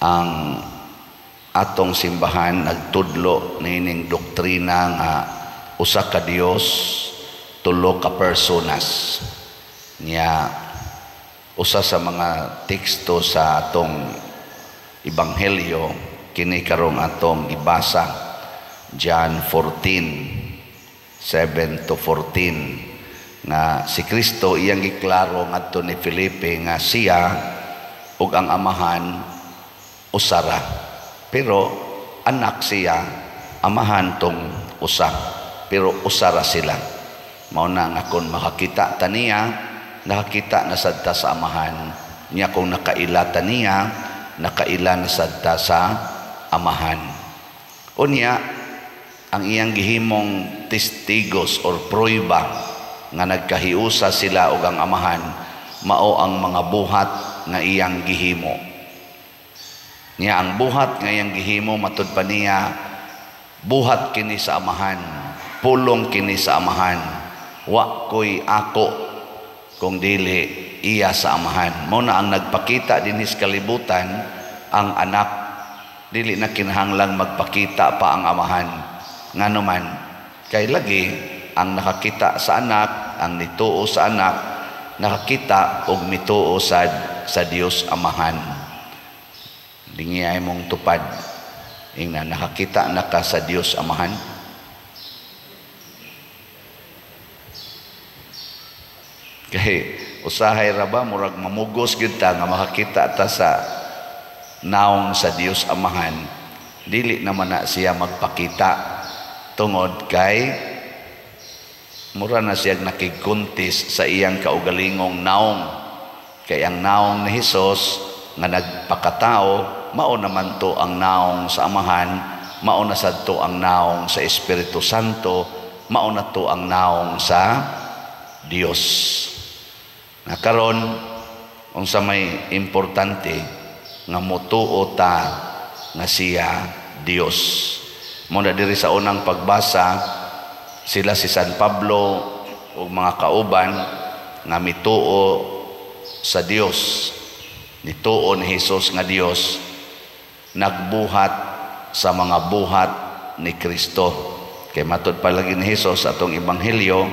ang atong simbahan nagtudlo nining doktrina nga usa ka Dios, tulo ka personas. Nya usa sa mga teksto sa atong ebanghelyo kini karong atong ibasa, John 14:7-14, nga si Kristo iyang giklaro ngadto ni Felipe nga siya ug ang amahan usara, pero anak siya, amahan tong usa, pero usara sila. Mao na nga kung makakita ta niya, nakakita na sadta sa amahan niya. Kung nakaila ta niya, nakaila na sadta sa amahan. Unya ang iyang gihimong testigos or prueba nga nagkahiusa sila ug ang amahan, mao ang mga buhat nga iyang gihimo niya. Ang buhat nga iyang gihimo matud pa niya, buhat kini sa amahan, pulong kini sa amahan, wa koy ako kung dili iya sa amahan. Mao na ang nagpakita dinhi sa kalibutan ang anak, dili na kinahanglang magpakita pa ang amahan. Ngano man kay lagi ang nakakita sa anak, ang nituo sa anak, nakakita og mituo sa Dios amahan. Dingay mong tupad ingna nakakita na ka sa Dios amahan. Kay usahay ra ba murag mamugos gyud ta nga makakita ta sa naong sa Dios amahan, dili naman na siya magpakita tungod kay mura na siya nakigkuntis sa iyang kaugalingong naong. Kay ang naong ni Hesus nga nagpakatao, mao naman to ang naong sa amahan, mao na sadto ang naong sa Espiritu Santo, mao na to ang naong sa Dios. Nakaron unsa may importante nga motuo ta nga siya Dios. Muna diri sa unang pagbasa, sila si San Pablo ug mga kauban nga mituo sa Dios, nituo ni Hesus nga Dios, nagbuhat sa mga buhat ni Kristo. Kay matud palagi ni Hesus atong ebanghelyo,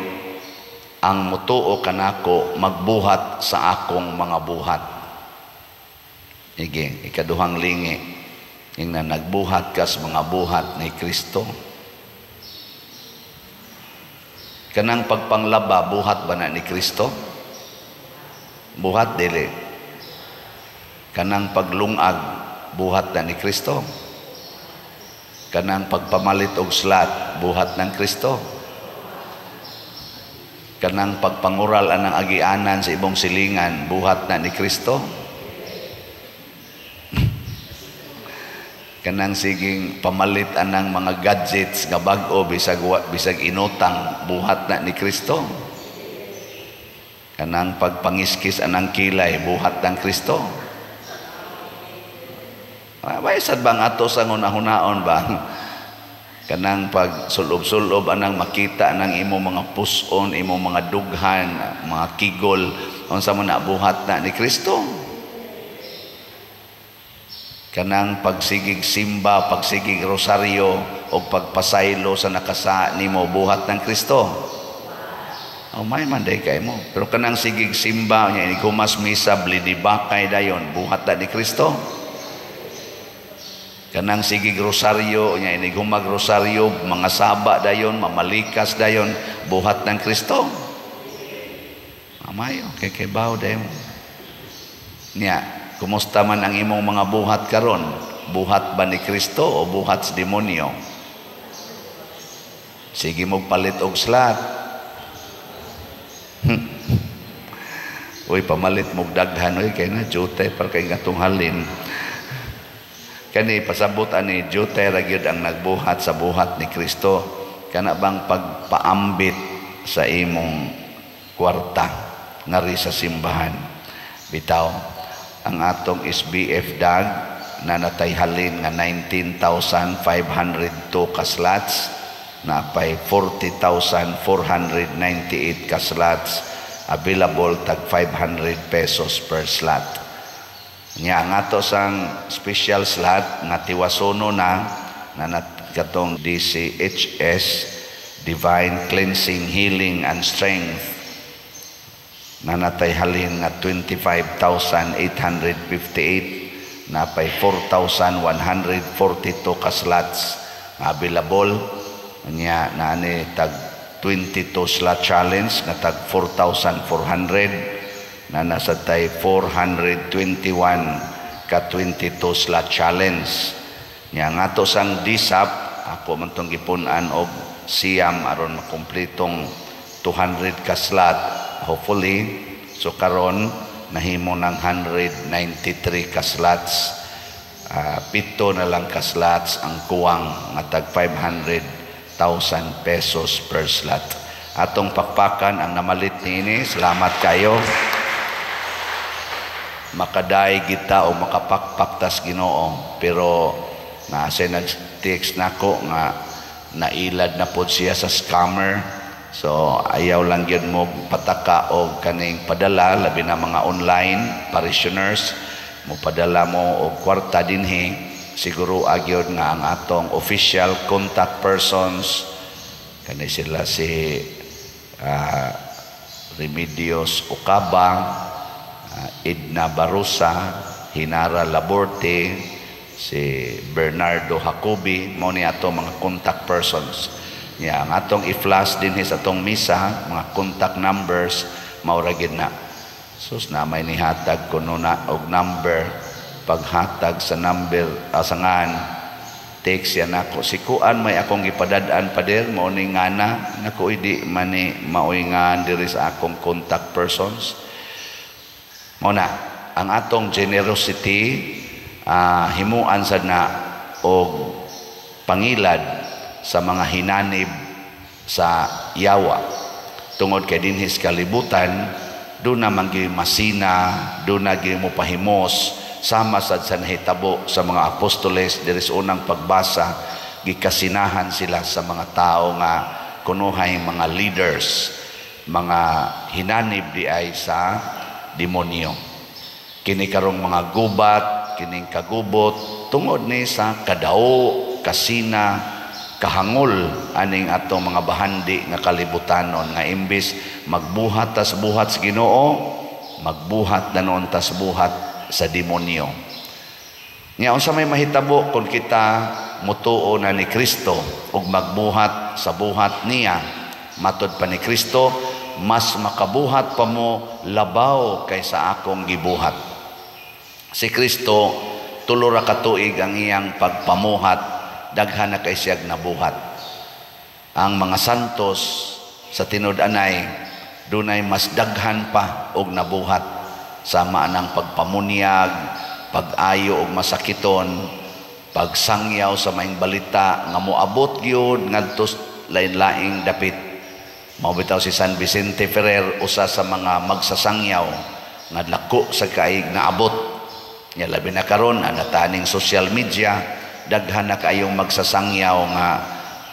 ang mutuo kanako magbuhat sa akong mga buhat. Ige, ikaduhang lingi, yung na nagbuhat ka sa mga buhat ni Kristo. Kanang pagpanglaba, buhat ba na ni Kristo? Buhat dili. Kanang paglungag, buhat na ni Kristo. Kanang pagpamalit og slat, buhat ng Kristo. Kanang pagpangural anang agianan sa ibong silingan, buhat na ni Kristo. Kanang siging pamalit anang mga gadgets nga bag-o bisag inutang, buhat na ni Kristo. Kanang pagpangiskis anang kilay, buhat ng Kristo. Baisad bang ato sa ngunahunaon ba? Kanang pag sulob-sulob anang makita anang imo mga puson, imo mga dughan, mga kigol, unsa man na buhat na ni Kristo. Kanang pagsigig simba, pagsigig rosaryo o pagpasaylo sa nakasa nimo, buhat ng Kristo. May manday kay mo. Pero kanang sigig simba nya ini kumas misa blidibakay dayon, buhat na ni Kristo. Kanang sigig rosaryo nya ini gumag rosaryo, mga saba dayon, mamalikas dayon, buhat ng Kristo. Amayo kay baw dayon nya. Kumusta man ang imong mga buhat karon? Buhat ba ni Kristo o buhat sa demonyo? Sige mo palit og slat. Uy, pamalit mo daghan oy kay na jute para kay gatong halin. Kani pasabot ani jute ra gyud ang nagbuhat sa buhat ni Kristo. Kana bang pagpaambit sa imong kwarta ngari sa simbahan. Bitaw ang atong SBF DAG na natayhalin nga 19,502 ka slots, na pay 40,498 ka slots, available tag 500 pesos per slot. Nya nga to sang special slot nga tiwasono na katong DCHS, Divine Cleansing, Healing and Strength, na natay halin nga 25,858, napay 4,142 ka slots nga available. Nya naani tag 22 slot challenge nga tag 4,400, na nasa tay 421 ka 22 slot challenge. Nya nga to sang DSAP, ako man tong gipunan og siyam aron makumpletong 200 ka slot hopefully. So karon nahimo ng 193 ka slots, pito na lang ka slots ang kuwang nga tag 500,000 pesos per slot. Atong pakpakan ang namalit niini. Salamat kayo. Makaday kita o makapakpaktas Ginoo, pero nasa nag-text nako nga nailad na po siya sa scammer. So ayaw lang yun mo pataka o kaning padala, labi na mga online parishioners mo padala mo o kwarta dinhi. Siguro agyon nga ang atong official contact persons kani sila si Remedios Ocaba, Edna Barusa, Hinara Laborte, si Bernardo Jacobi, mo ni ato mga contact persons. Ang atong i-flash din sa atong misa, mga contact numbers, mauragid na. Sus na may nihatag ko na og number, paghatag sa number, asangan, text yan ako. Si Kuan may akong ipadadaan pa der, mo ni nga na, naku hindi mani mauingan diri sa akong contact persons. Muna, ang atong generosity, himuan sad na og pangilad sa mga hinanib sa yawa. Tungod kay dinhis kalibutan, doon na manggi masina, doon na mo pahimos, sama sad sa nahitabo sa mga apostoles, diri sa unang pagbasa, gikasinahan sila sa mga tao nga kunuhay mga leaders, mga hinanib di ay sa demonyo. Kini karong mga gubat, kining kagubot, tungod ni sa kadao, kasina, kahangol, aning atong mga bahandi nga kalibutanon, nga imbis magbuhat tas buhat sa Ginoo, magbuhat na noon tas buhat sa demonyo. Nya unsa may mahitabo kung kita mutuo na ni Kristo ug magbuhat sa buhat niya, matud pa ni Kristo, mas makabuhat pa mo labaw kaysa akong gibuhat. Si Kristo tulo ra ka tuig ang iyang pagpamuhat, daghan na kay siyag nabuhat. Ang mga santos sa tinud-anay dunay mas daghan pa og nabuhat, sama ng pagpamunyag, pag-ayo og masakiton, pagsangyaw sa maing balita nga moabot gyud ngadto lain-laing dapit. Mao bitaw si San Vicente Ferrer, usa sa mga magsasangyaw nga dako sa kaig na abot. Nya labi na karon anataning social media, daghan na kayong magsasangyaw nga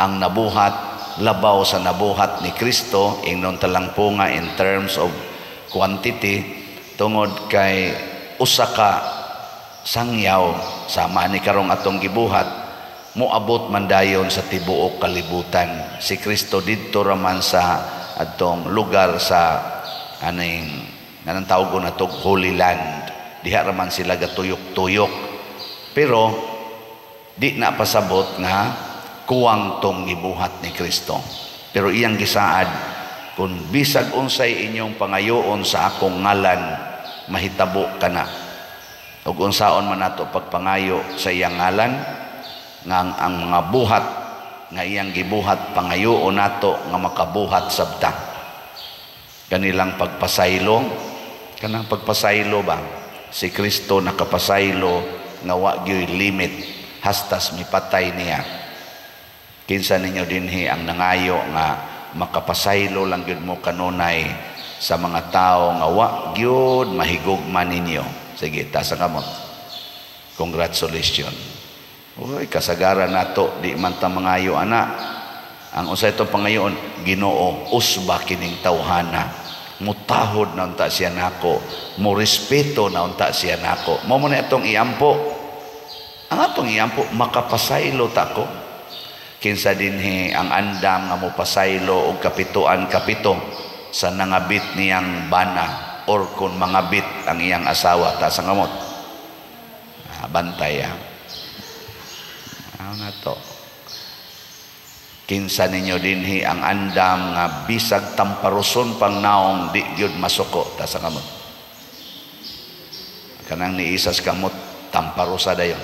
ang nabuhat labaw sa nabuhat ni Kristo, ingnon talang po nga in terms of quantity, tungod kay usa ka sangyaw sama ni karong atong gibuhat moabot man dayon sa tibuok kalibutan. Si Kristo didto raman sa atong lugar sa aning nanang tawag ko na to Holy Land. Diha raman sila gatuyok-tuyok. Pero di na pasabot nga kuwang tong gibuhat ni Kristo. Pero iyang gisaad, kung bisag unsay inyong pangayoon sa akong ngalan, mahitabo ka na. Ug unsaon man nato pagpangayo sa iyang ngalan, nga ang mga buhat nga iyang gibuhat pangayoon nato nga makabuhat sabta. Kanilang pagpasaylo, kanang pagpasaylo ba? Si Kristo nakapasaylo nga wa gyud limit, hastas mipatay niya. Kinsa ninyo dinhi ang nangayo nga makapasaylo lang gyud mo kanunay sa mga tao nga wa gyud mahigugma ninyo. Sige, tasa kamot. Congratulations. Uy, kasagaran nato di man ta mangayo ana. Ang usa itong pangayoon, Ginoo, usba kining tawhana mutahod na unta siya nako, mo respeto na unta siya nako. Mao man atong iampo. Ang atong iampo makapasaylo ta ko. Kinsa dinhi ang andam nga mo pasaylo og kapituan kapito sa nangabit niyang bana or kung mangabit ang iyang asawa ta sa ngamot. Bantay ha. Ano na to? Kinsa ninyo dinhi ang andam nga bisag tamparuson pang naong di gyud masuko ta sa kamot. Kanang ni isas kamot tamparusa dayon.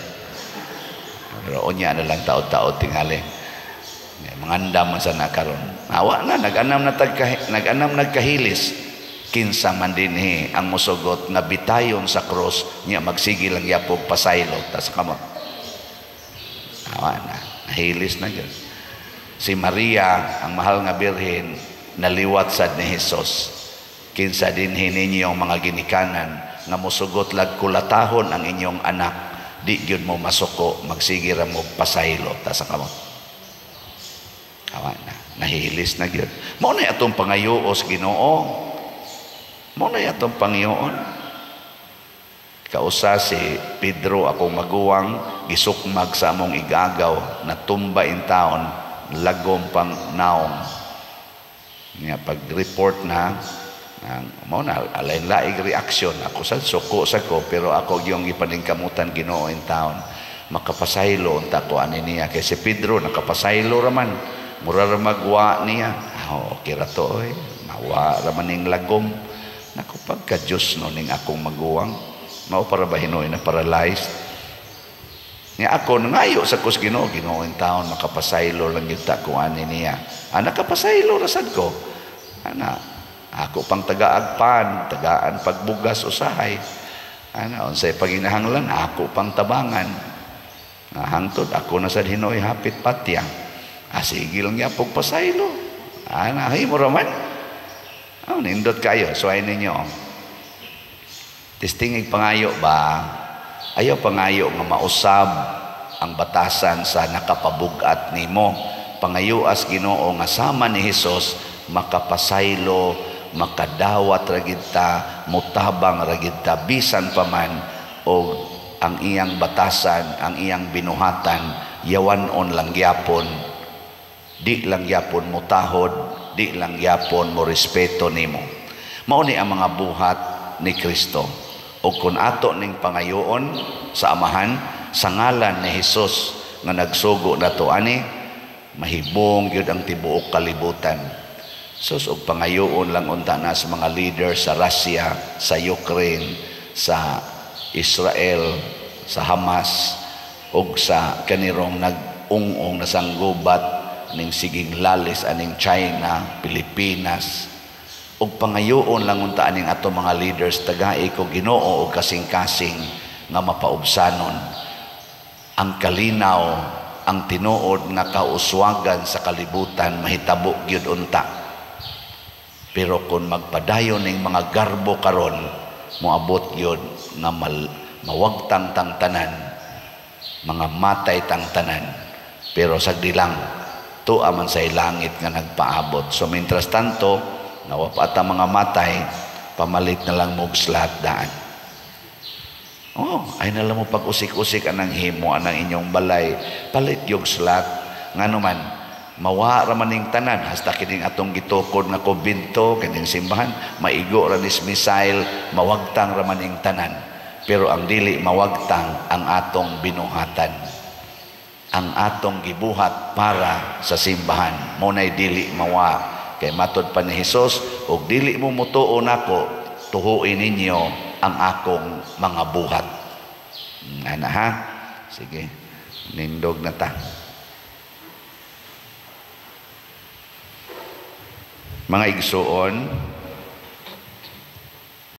Pero unya na lang taod-taod tingali. Mangandam man sa nakaron. Awa na nag-anam nagkahilis. Kinsa man dinhi ang musugot nga bitayon sa cross niya magsigil ang yapog pasaylo ta sa kamot. Awa na, nahilis na gyud. Si Maria, ang mahal nga birhen, naliwat sad ni Hesus. Kinsa dinhi ninyo mga ginikanan nga musugot lag kulatahon ang inyong anak, di gyud mo masuko, magsigil ra mo pasaylo ta sa kamot. Awa na, nahilis na gyud. Mao na atong pangayuos Ginoo. Mao na atong Panginoon. Kausa si Pedro akong maguwang gisukmag sa among igagaw na tumba in taon lagom pang naong. Nga pag-report na mao na alain-laing reaksyon ako sa suko sa ko pero ako yung ipaningkamutan Ginoo in taon makapasaylo unta ko ani niya kay si Pedro nakapasaylo raman mura ra magwa niya. Okay ra to mawa raman ning lagom. Naku pagka Diyos no ning akong maguwang mao para ba hinoy na paralyzed nga ako nangayo sa kus Ginoo in taon makapasaylo lang gyud ta ko ani niya. Nakapasaylo rasad ko ako pang tagaan pagbugas usahay unsay paginahanglan ako pang tabangan hangtod ako na sad hinoy hapit patya sige lang niya pagpasaylo himo raman nindot kayo so ay ninyo testingig pangayo ba ayaw pangayo nga mausab ang batasan sa nakapabugat nimo pangayuas Ginoo nga sama ni Hesus makapasaylo makadawat ra gid ta mutabang ra gid ta bisan pa man og ang iyang batasan ang iyang binuhatan yawanon lang gyapon di lang gyapon mutahod di lang gyapon mo respeto nimo. Mao ni ang mga buhat ni Kristo ug kun ato ning pangayoon sa amahan sa ngalan ni Hesus nga nagsugo nato ani mahibong gyud ang tibuok kalibutan. Sus og pangayoon lang unta na sa mga leader sa Russia, sa Ukraine, sa Israel, sa Hamas ug sa kanirong nag-ung-ung na sanggubat ning siging lalis aning China, Pilipinas ug pangayoon lang unta aning ato mga leaders tagai ko Ginoo og kasing-kasing nga mapaubsanon ang kalinaw ang tinuod nga kauswagan sa kalibutan mahitabo gyud unta. Pero kung magpadayon ning mga garbo karon moabot gyud nga mawagtang tang tanan mga matay tang tanan pero sagdi lang tuwa man sa langit nga nagpaabot. So mientras tanto nawapat ang mga matay pamalit na lang mog slat daan. Ay na lang mo pag-usik-usik anang himo anang inyong balay palit yung slat nganuman mawa ra maning tanan hasta kining atong gitukod na kumbento kining simbahan maigo ra nis missile mawagtang ra maning tanan pero ang dili mawagtang ang atong binuhatan ang atong gibuhat para sa simbahan mo nay dili mawa kay matod pa ni Hesus og dili mo mutuo nako tuhuin ninyo ang akong mga buhat ha sige nindog na ta mga igsuon